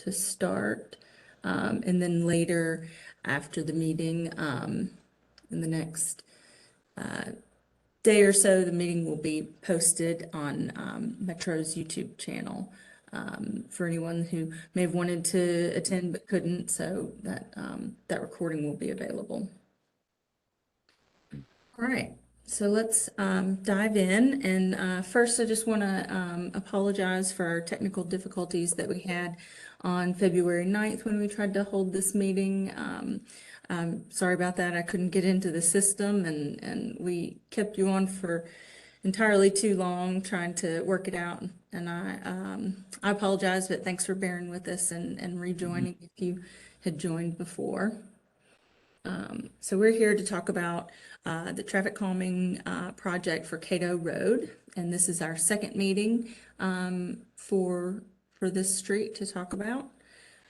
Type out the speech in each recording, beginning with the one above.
to start. And then later after the meeting, in the next day or so, the meeting will be posted on Metro's YouTube channel for anyone who may have wanted to attend but couldn't. So that recording will be available. All right. So let's dive in. And first, I just want to apologize for our technical difficulties that we had on February 9th when we tried to hold this meeting. Sorry about that. I couldn't get into the system, and we kept you on for entirely too long trying to work it out. And I apologize, but thanks for bearing with us and rejoining if you had joined before. So we're here to talk about the traffic calming project for Cato Road, and this is our second meeting for this street to talk about.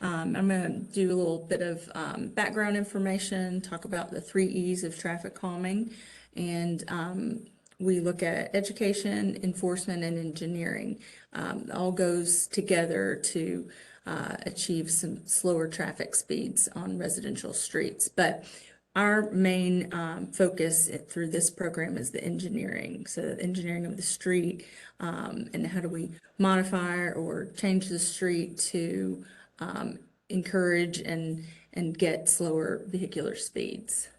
I'm going to do a little bit of background information, talk about the 3 E's of traffic calming, and we look at education, enforcement, and engineering. It all goes together to achieve some slower traffic speeds on residential streets. But our main focus through this program is the engineering. So the engineering of the street, and how do we modify or change the street to encourage and get slower vehicular speeds.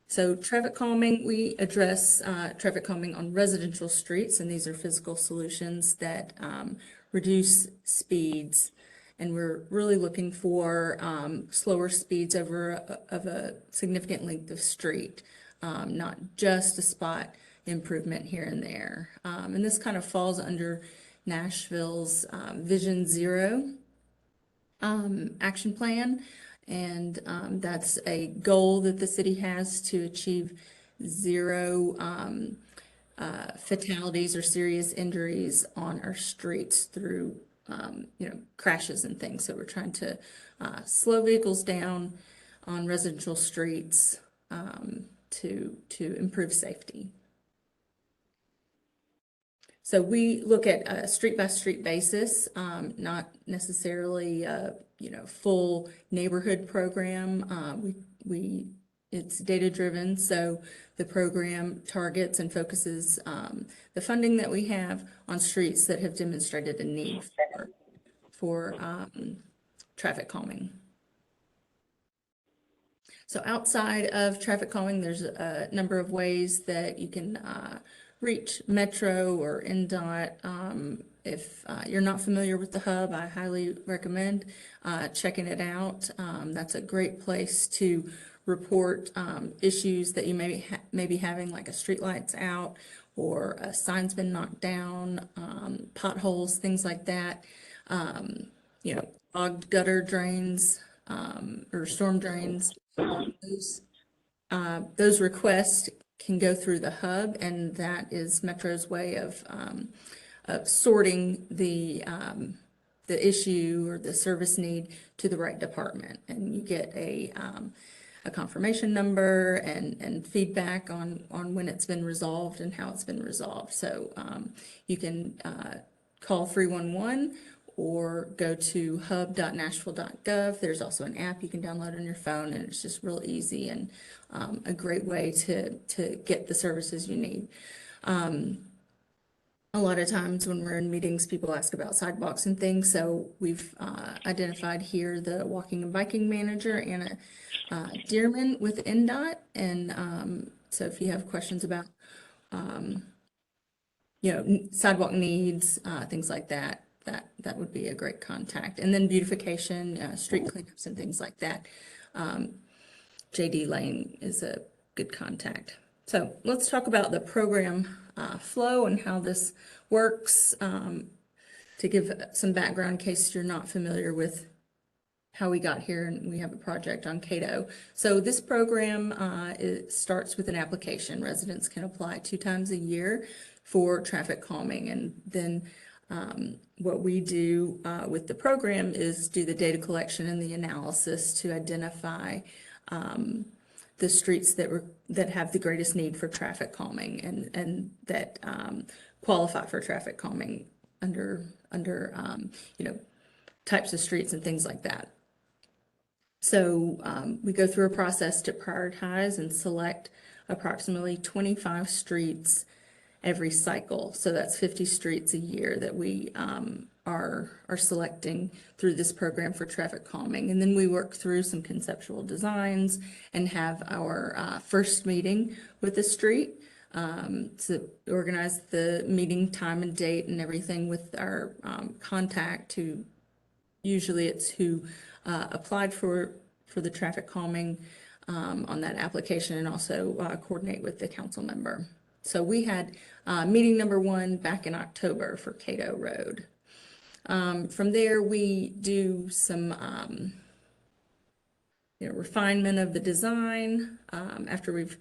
So traffic calming, we address traffic calming on residential streets, and these are physical solutions that reduce speeds. And we're really looking for slower speeds over a significant length of street, not just a spot improvement here and there. And this kind of falls under Nashville's Vision Zero action plan. And that's a goal that the city has to achieve zero fatalities or serious injuries on our streets through crashes and things. So we're trying to slow vehicles down on residential streets to improve safety. So we look at a street-by-street basis, not necessarily full neighborhood program. It's data-driven, so the program targets and focuses the funding that we have on streets that have demonstrated a need for traffic calming. So outside of traffic calming, there's a number of ways that you can reach Metro or NDOT. If you're not familiar with the hub, I highly recommend checking it out. That's a great place to report issues that you may be having, like a street light's out or a sign's been knocked down, potholes, things like that. Clogged gutter drains or storm drains. Those requests can go through the hub, and that is Metro's way of sorting the issue or the service need to the right department, and you get a confirmation number and feedback on when it's been resolved and how it's been resolved. So you can call 311 or go to hub.Nashville.gov. There's also an app you can download on your phone, and it's just real easy and a great way to get the services you need. A lot of times when we're in meetings, people ask about sidewalks and things, so we've identified here the walking and biking manager, Anna Dearman with NDOT, and so if you have questions about sidewalk needs, things like that, that would be a great contact. And then beautification, street cleanups and things like that. JD Lane is a good contact. So let's talk about the program flow and how this works, to give some background in case you're not familiar with how we got here, and we have a project on Cato. So this program it starts with an application. Residents can apply 2 times a year for traffic calming, and then what we do with the program is do the data collection and the analysis to identify the streets that have the greatest need for traffic calming and that qualify for traffic calming under types of streets and things like that. So we go through a process to prioritize and select approximately 25 streets every cycle. So that's 50 streets a year that we are selecting through this program for traffic calming. And then we work through some conceptual designs and have our first meeting with the street to organize the meeting time and date and everything with our contact who usually it's who applied for the traffic calming on that application, and also coordinate with the council member. So we had meeting number 1 back in October for Cato Road. From there, we do some refinement of the design after we've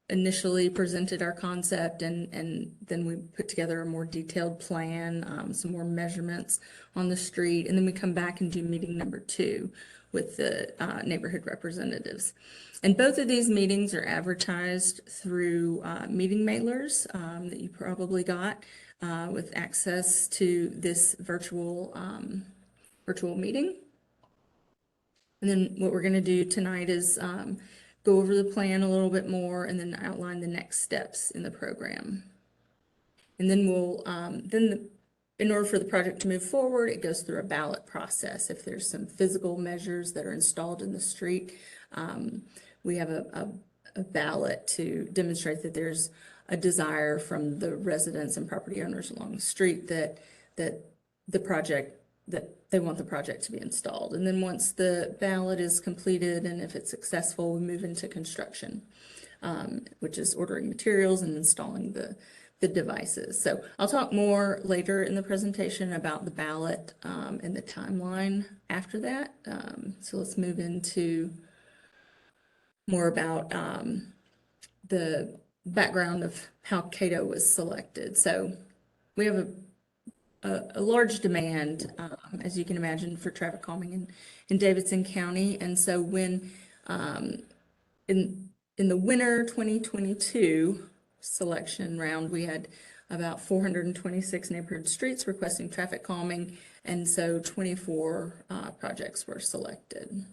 initially presented our concept, and then we put together a more detailed plan, some more measurements on the street, and then we come back and do meeting number 2 with the neighborhood representatives. And both of these meetings are advertised through meeting mailers that you probably got with access to this virtual meeting. And then what we're going to do tonight is go over the plan a little bit more and then outline the next steps in the program. And then we'll, in order for the project to move forward, it goes through a ballot process. If there's some physical measures that are installed in the street, we have a ballot to demonstrate that there's a desire from the residents and property owners along the street that they want the project to be installed. And then once the ballot is completed and if it's successful, we move into construction, which is ordering materials and installing the devices. So I'll talk more later in the presentation about the ballot and the timeline after that. So let's move into more about the background of how Cato was selected. So we have a large demand, as you can imagine, for traffic calming in Davidson County. And so when in the winter 2022 selection round, we had about 426 neighborhood streets requesting traffic calming, and so 24 projects were selected.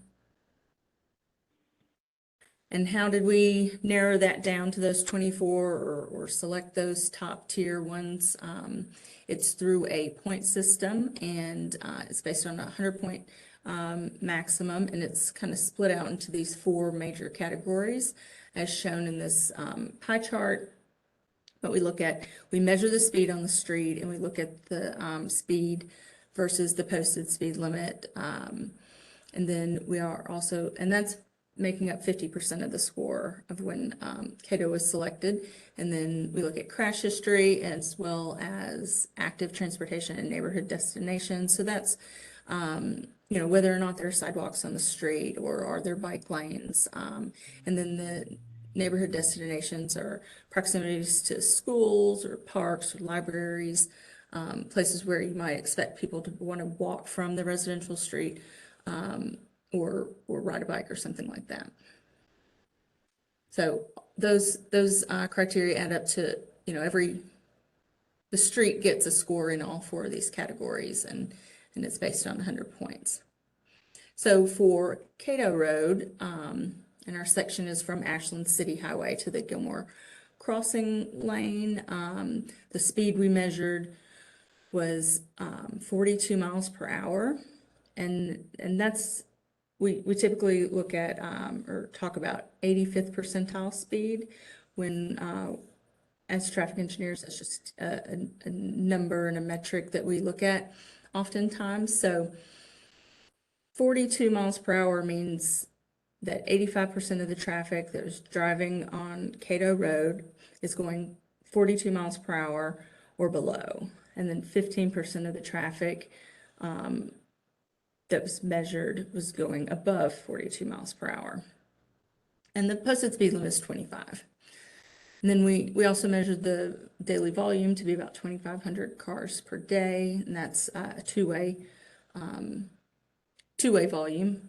And how did we narrow that down to those 24 or select those top tier ones? It's through a point system, and it's based on a 100-point maximum, and it's kind of split out into these 4 major categories as shown in this pie chart. But we measure the speed on the street, and we look at the speed versus the posted speed limit. And then we are also, and that's making up 50% of the score of when Cato was selected. And then we look at crash history as well as active transportation and neighborhood destinations. So that's, whether or not there are sidewalks on the street or are there bike lanes. And then the neighborhood destinations are proximities to schools or parks or libraries, places where you might expect people to want to walk from the residential street, or ride a bike or something like that. So those criteria add up to, the street gets a score in all 4 of these categories, and it's based on 100 points. So for Cato Road, and our section is from Ashland City Highway to the Gilmore Crossing Lane, the speed we measured was 42 miles per hour, and that's, we typically look at or talk about 85th percentile speed when, as traffic engineers, that's just a number and a metric that we look at oftentimes. So 42 miles per hour means that 85% of the traffic that was driving on Cato Road is going 42 miles per hour or below. And then 15% of the traffic that was measured was going above 42 miles per hour. And the posted speed limit is 25. And then we also measured the daily volume to be about 2,500 cars per day, and that's a two-way volume.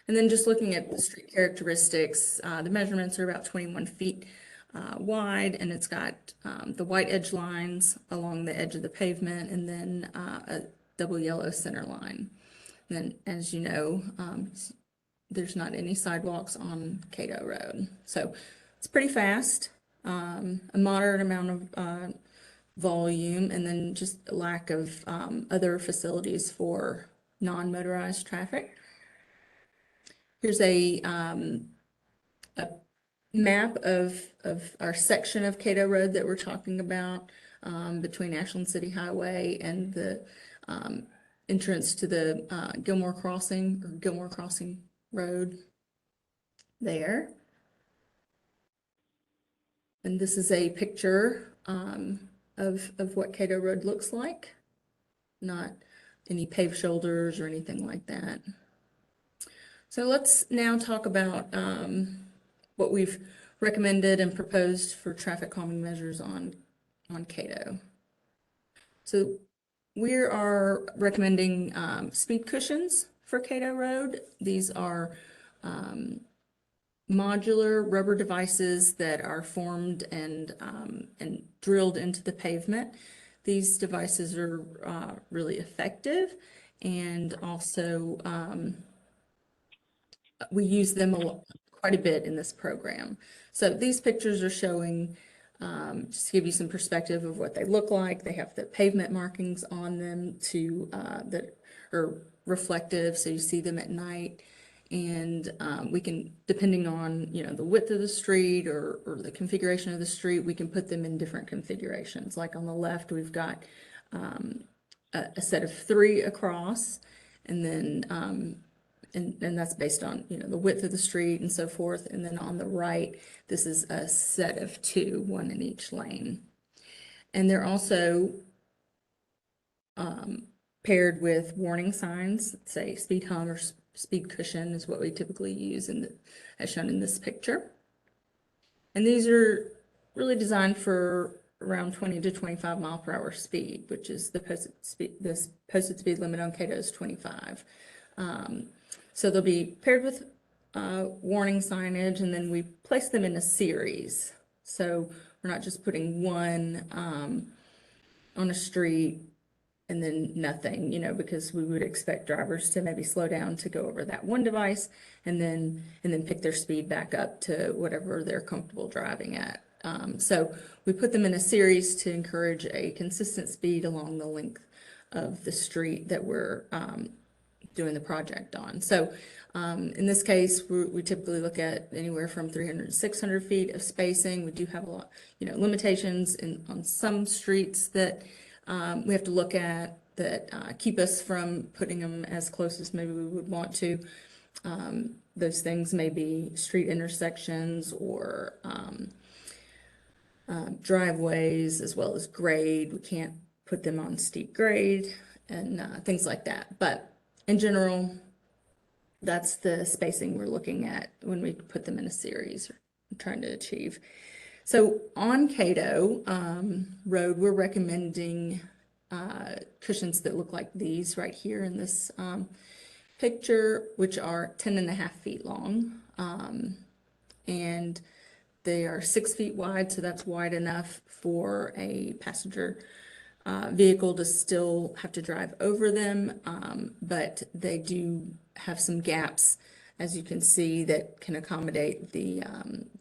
And then just looking at the street characteristics, the measurements are about 21 feet wide, and it's got the white edge lines along the edge of the pavement, and then double yellow center line. And then, as you know, there's not any sidewalks on Cato Road. So it's pretty fast, a moderate amount of volume, and then just a lack of other facilities for non-motorized traffic. Here's a map of our section of Cato Road that we're talking about, between Ashland City Highway and the entrance to the Gilmore Crossing Road there. And this is a picture of what Cato Road looks like, not any paved shoulders or anything like that. So let's now talk about what we've recommended and proposed for traffic calming measures on Cato. So we are recommending speed cushions for Cato Road. These are modular rubber devices that are formed and drilled into the pavement. These devices are really effective, and also we use them quite a bit in this program. So these pictures are showing, just to give you some perspective of what they look like. They have the pavement markings on them that are reflective, so you see them at night. And we can, depending on the width of the street or the configuration of the street, we can put them in different configurations. Like on the left, we've got a set of 3 across, and then and that's based on the width of the street and so forth. And then on the right, this is a set of 2, 1 in each lane. And they're also paired with warning signs, say speed hum or speed cushion is what we typically use as shown in this picture. And these are really designed for around 20 to 25 mile per hour speed, which is the posted speed limit on Cato is 25. So they'll be paired with warning signage, and then we place them in a series. So we're not just putting one on a street and then nothing, because we would expect drivers to maybe slow down to go over that one device and then pick their speed back up to whatever they're comfortable driving at. So we put them in a series to encourage a consistent speed along the length of the street that we're doing the project on. So in this case, we typically look at anywhere from 300 to 600 feet of spacing. We do have a lot, limitations on some streets that we have to look at that keep us from putting them as close as maybe we would want to. Those things may be street intersections or driveways, as well as grade. We can't put them on steep grade and things like that. But in general, that's the spacing we're looking at when we put them in a series or trying to achieve. So on Cato Road, we're recommending cushions that look like these right here in this picture, which are 10.5 feet long. And they are 6 feet wide, so that's wide enough for a passenger vehicle to still have to drive over them, but they do have some gaps, as you can see, that can accommodate the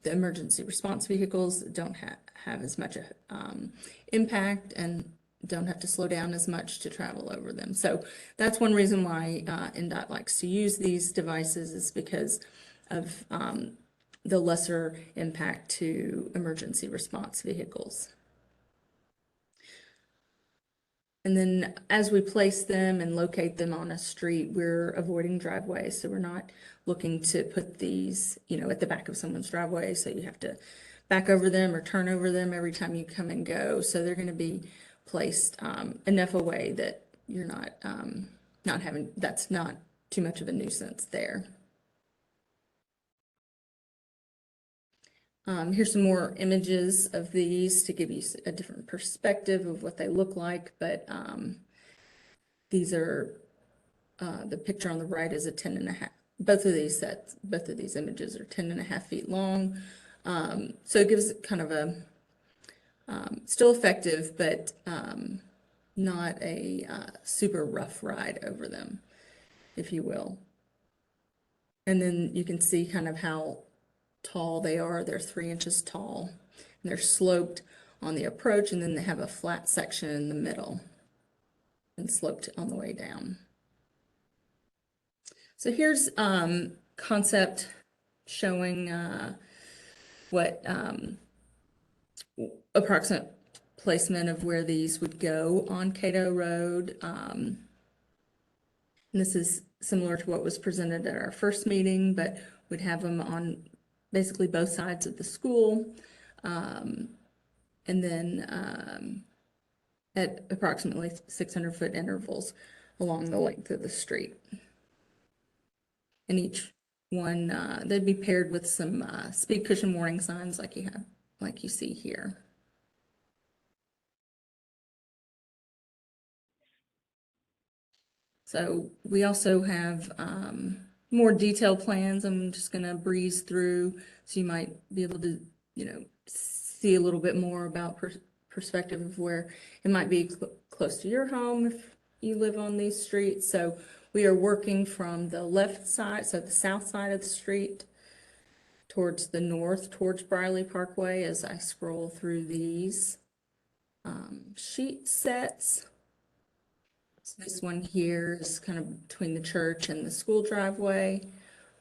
emergency response vehicles that don't have as much impact and don't have to slow down as much to travel over them. So that's one reason why NDOT likes to use these devices, is because of the lesser impact to emergency response vehicles. And then as we place them and locate them on a street, we're avoiding driveways. So we're not looking to put these, at the back of someone's driveway. So you have to back over them or turn over them every time you come and go. So they're going to be placed enough away that you're that's not too much of a nuisance there. Here's some more images of these to give you a different perspective of what they look like, but these are, the picture on the right is a 10.5, both of these images are 10.5 feet long. So it gives kind of a, still effective, but not a super rough ride over them, if you will. And then you can see kind of how tall they are. They're 3 inches tall. And they're sloped on the approach, and then they have a flat section in the middle and sloped on the way down. So here's concept showing what approximate placement of where these would go on Cato Road. And this is similar to what was presented at our first meeting, but we'd have them on basically both sides of the school. And then at approximately 600-foot intervals along the length of the street. And each one, they'd be paired with some speed cushion warning signs like you see here. So we also have more detailed plans. I'm just going to breeze through, so you might be able to, see a little bit more about perspective of where it might be close to your home if you live on these streets. So we are working from the left side, so the south side of the street, towards the north, towards Briley Parkway, as I scroll through these sheet sets. So this one here is kind of between the church and the school driveway.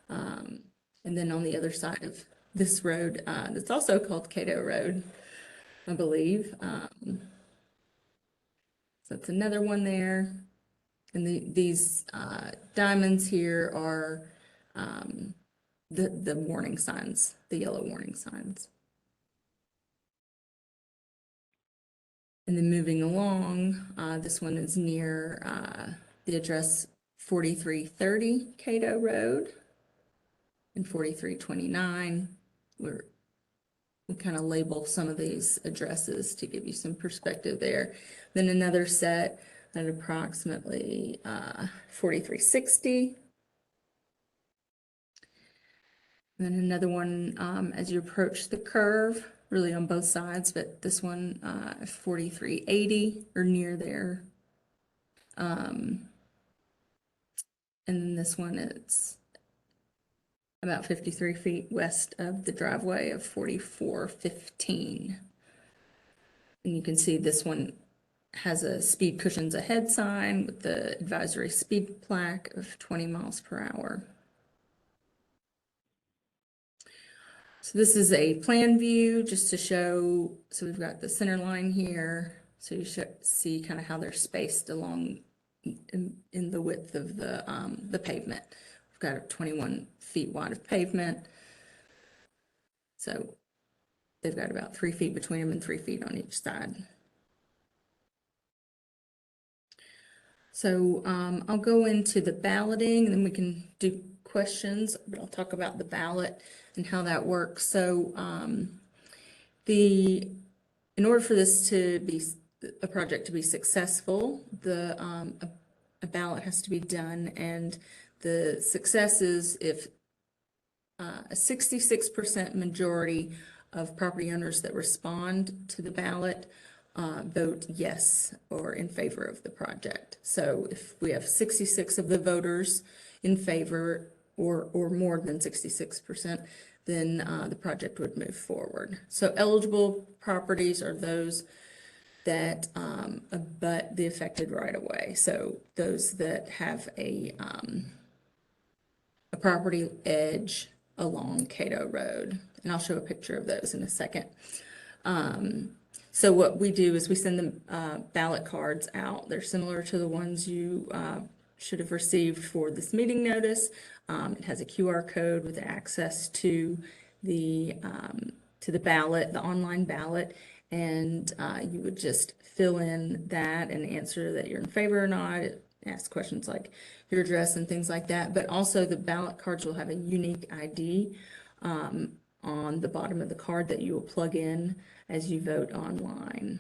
And then on the other side of this road, that's also called Cato Road, I believe. So that's another one there. And these diamonds here are the warning signs, the yellow warning signs. And then moving along, this one is near the address 4330 Cato Road and 4329. We kind of label some of these addresses to give you some perspective there. Then another set at approximately 4360. And then another one as you approach the curve, really on both sides, but this one 4380 or near there. And then this one, it's about 53 feet west of the driveway of 4415. And you can see this one has a speed cushions ahead sign with the advisory speed plaque of 20 miles per hour. So this is a plan view just to show, so we've got the center line here. So you should see kind of how they're spaced along in the width of the pavement. We've got 21 feet wide of pavement. So they've got about 3 feet between them and 3 feet on each side. So I'll go into the balloting and then we can do questions, but I'll talk about the ballot and how that works. So in order for this to be a project to be successful, a ballot has to be done, and the success is if a 66% majority of property owners that respond to the ballot vote yes or in favor of the project. So if we have 66 of the voters in favor or more than 66%, then the project would move forward. So eligible properties are those that abut the affected right of way. So those that have a property edge along Cato Road. And I'll show a picture of those in a second. So what we do is we send the ballot cards out. They're similar to the ones you should have received for this meeting notice. It has a QR code with access to the ballot, the online ballot, and you would just fill in that and answer that you're in favor or not. It asks questions like your address and things like that, but also the ballot cards will have a unique ID on the bottom of the card that you will plug in as you vote online.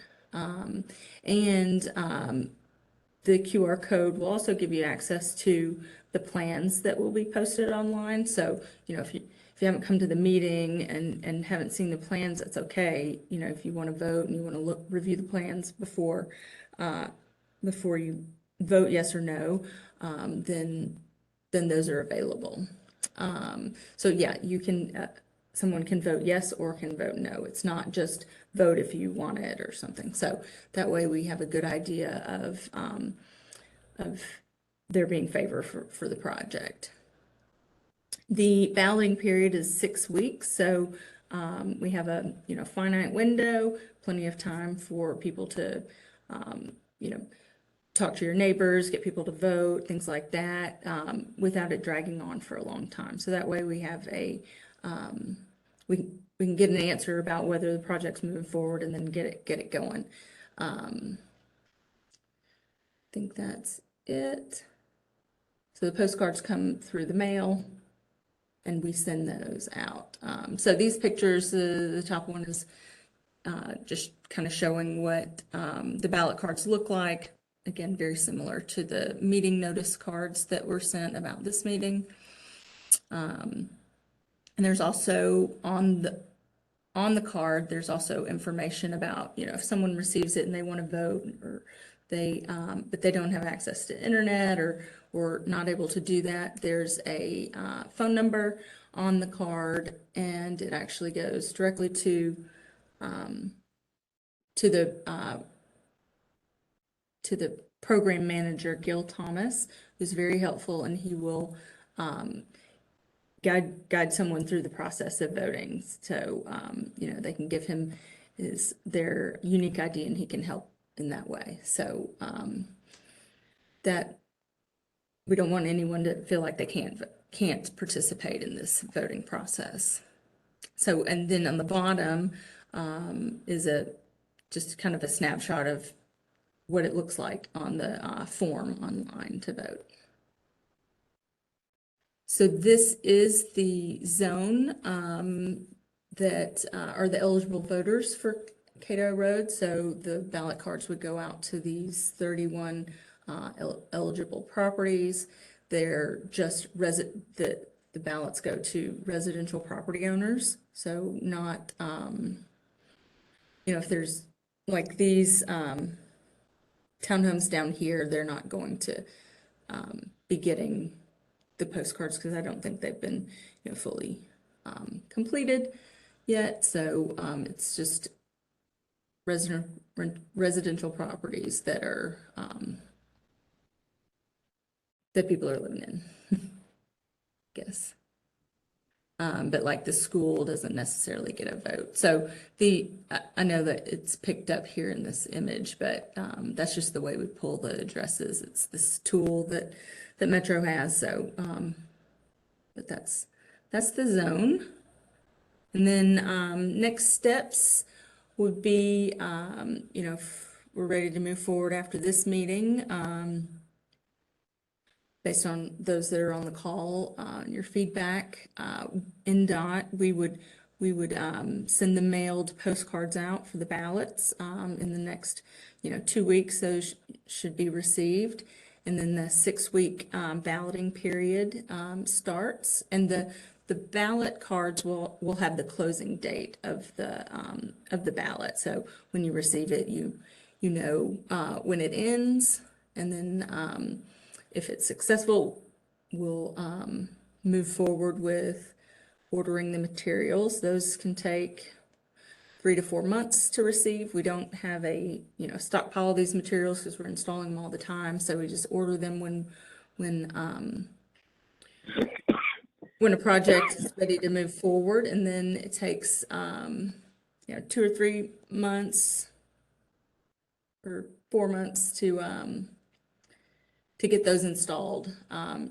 The QR code will also give you access to the plans that will be posted online. So, if you haven't come to the meeting and haven't seen the plans, that's okay. If you want to vote and you want to review the plans before before you vote yes or no, then those are available. So yeah, you can, someone can vote yes or can vote no. It's not just vote if you want it or something. So that way we have a good idea of there being favor for the project. The balloting period is 6 weeks, so we have a finite window, plenty of time for people to talk to your neighbors, get people to vote, things like that, without it dragging on for a long time. So that way we have we can get an answer about whether the project's moving forward and then get it going. I think that's it. So the postcards come through the mail and we send those out. So these pictures, the top one is just kind of showing what the ballot cards look like. Again, very similar to the meeting notice cards that were sent about this meeting. And there's also on the card, there's also information about, if someone receives it and they want to vote, or but they don't have access to internet or not able to do that, there's a phone number on the card, and it actually goes directly to the program manager, Gil Thomas, who's very helpful, and he will guide someone through the process of voting. So, they can give him their unique ID and he can help in that way. So that we don't want anyone to feel like they can't participate in this voting process. So, and then on the bottom is just kind of a snapshot of what it looks like on the form online to vote. So this is the zone that are the eligible voters for Cato Road. So the ballot cards would go out to these 31 eligible properties. They're just the ballots go to residential property owners. So not, if there's like these townhomes down here, they're not going to be getting the postcards because I don't think they've been fully completed yet. So it's just residential properties that are that people are living in, I guess. But like the school doesn't necessarily get a vote. So I know that it's picked up here in this image, but that's just the way we pull the addresses. It's this tool that Metro has. So, but that's the zone. And then next steps would be, if we're ready to move forward after this meeting, based on those that are on the call, your feedback, NDOT, we would send the mailed postcards out for the ballots in the next 2 weeks. Those should be received, and then the 6-week balloting period starts, and the ballot cards will have the closing date of the ballot. So when you receive it, you know when it ends, and then if it's successful, we'll move forward with ordering the materials. Those can take 3 to 4 months to receive. We don't have a stockpile of these materials because we're installing them all the time. So we just order them when a project is ready to move forward, and then it takes 2 or 3 months or 4 months to get those installed.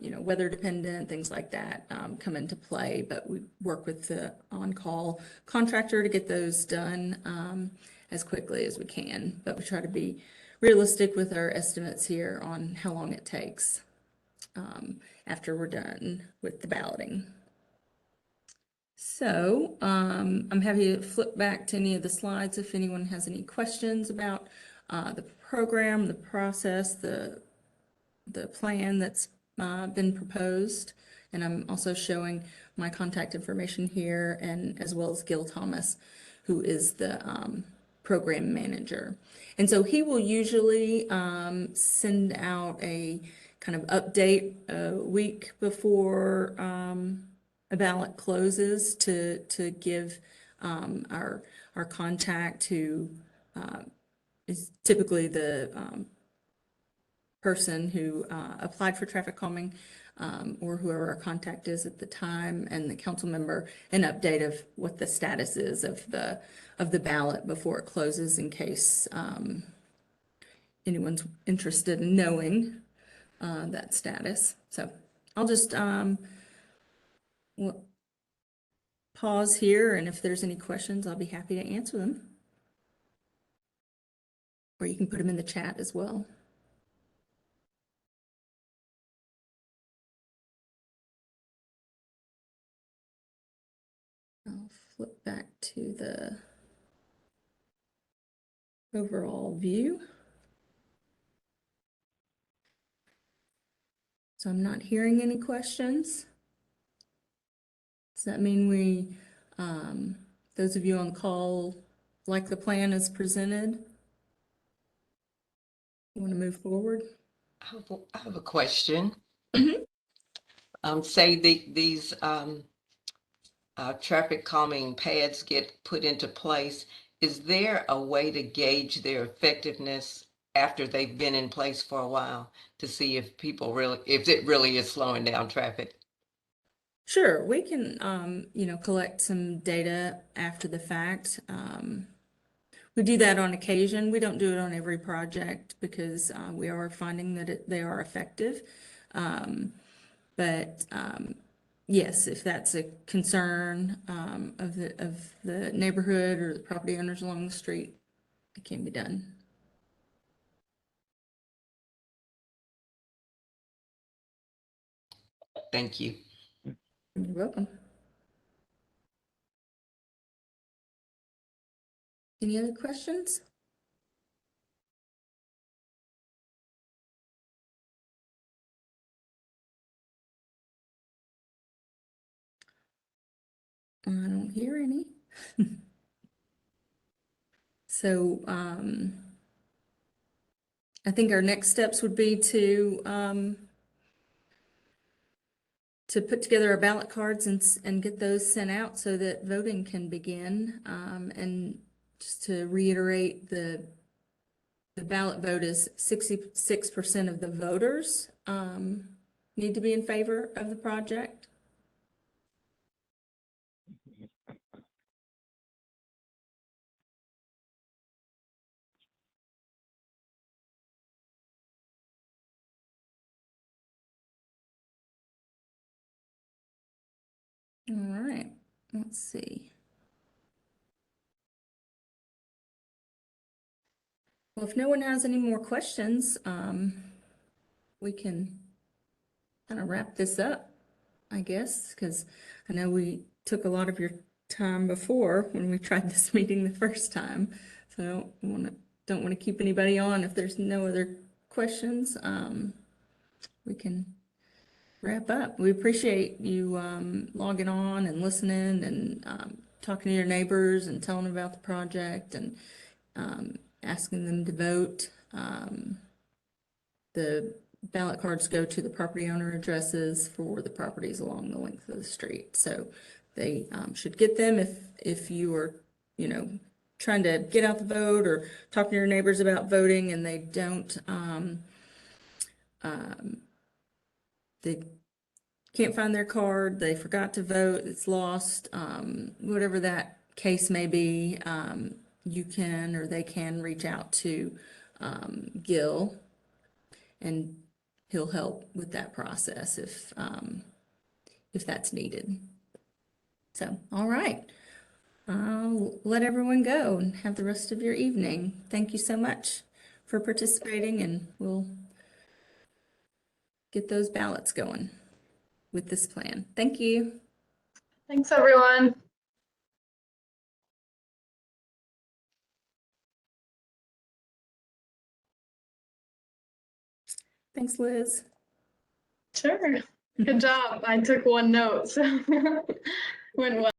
Weather dependent, things like that come into play, but we work with the on-call contractor to get those done as quickly as we can. But we try to be realistic with our estimates here on how long it takes after we're done with the balloting. So I'm happy to flip back to any of the slides if anyone has any questions about the program, the process, the plan that's been proposed. And I'm also showing my contact information here, and as well as Gil Thomas, who is the program manager. And so he will usually send out a kind of update a week before a ballot closes to give our contact who is typically the person who applied for traffic calming, or whoever our contact is at the time, and the council member, an update of what the status is of the ballot before it closes, in case anyone's interested in knowing that status. So I'll just pause here, and if there's any questions, I'll be happy to answer them. Or you can put them in the chat as well. I'll flip back to the overall view. So I'm not hearing any questions. Does that mean we, those of you on the call, like the plan as presented? You want to move forward? I have a question. Say these traffic calming pads get put into place. Is there a way to gauge their effectiveness after they've been in place for a while to see if if it really is slowing down traffic? Sure, we can, collect some data after the fact. We do that on occasion. We don't do it on every project because we are finding that they are effective. But yes, if that's a concern of the neighborhood or the property owners along the street, it can be done. Thank you. You're welcome. Any other questions? I don't hear any. So I think our next steps would be to put together our ballot cards and get those sent out so that voting can begin. And just to reiterate, the ballot vote is 66% of the voters need to be in favor of the project. All right, let's see. Well, if no one has any more questions, we can kind of wrap this up, I guess, because I know we took a lot of your time before when we tried this meeting the first time. So I don't want to keep anybody on if there's no other questions. We can wrap up. We appreciate you logging on and listening and talking to your neighbors and telling them about the project and asking them to vote. The ballot cards go to the property owner addresses for the properties along the length of the street. So they should get them if you are, trying to get out the vote or talking to your neighbors about voting and they don't, they can't find their card, they forgot to vote, it's lost, whatever that case may be, you can or they can reach out to Gil, and he'll help with that process if that's needed. So, all right. I'll let everyone go and have the rest of your evening. Thank you so much for participating, and we'll get those ballots going with this plan. Thank you. Thanks, everyone. Thanks, Liz. Sure. Good job. I took one note, so went well.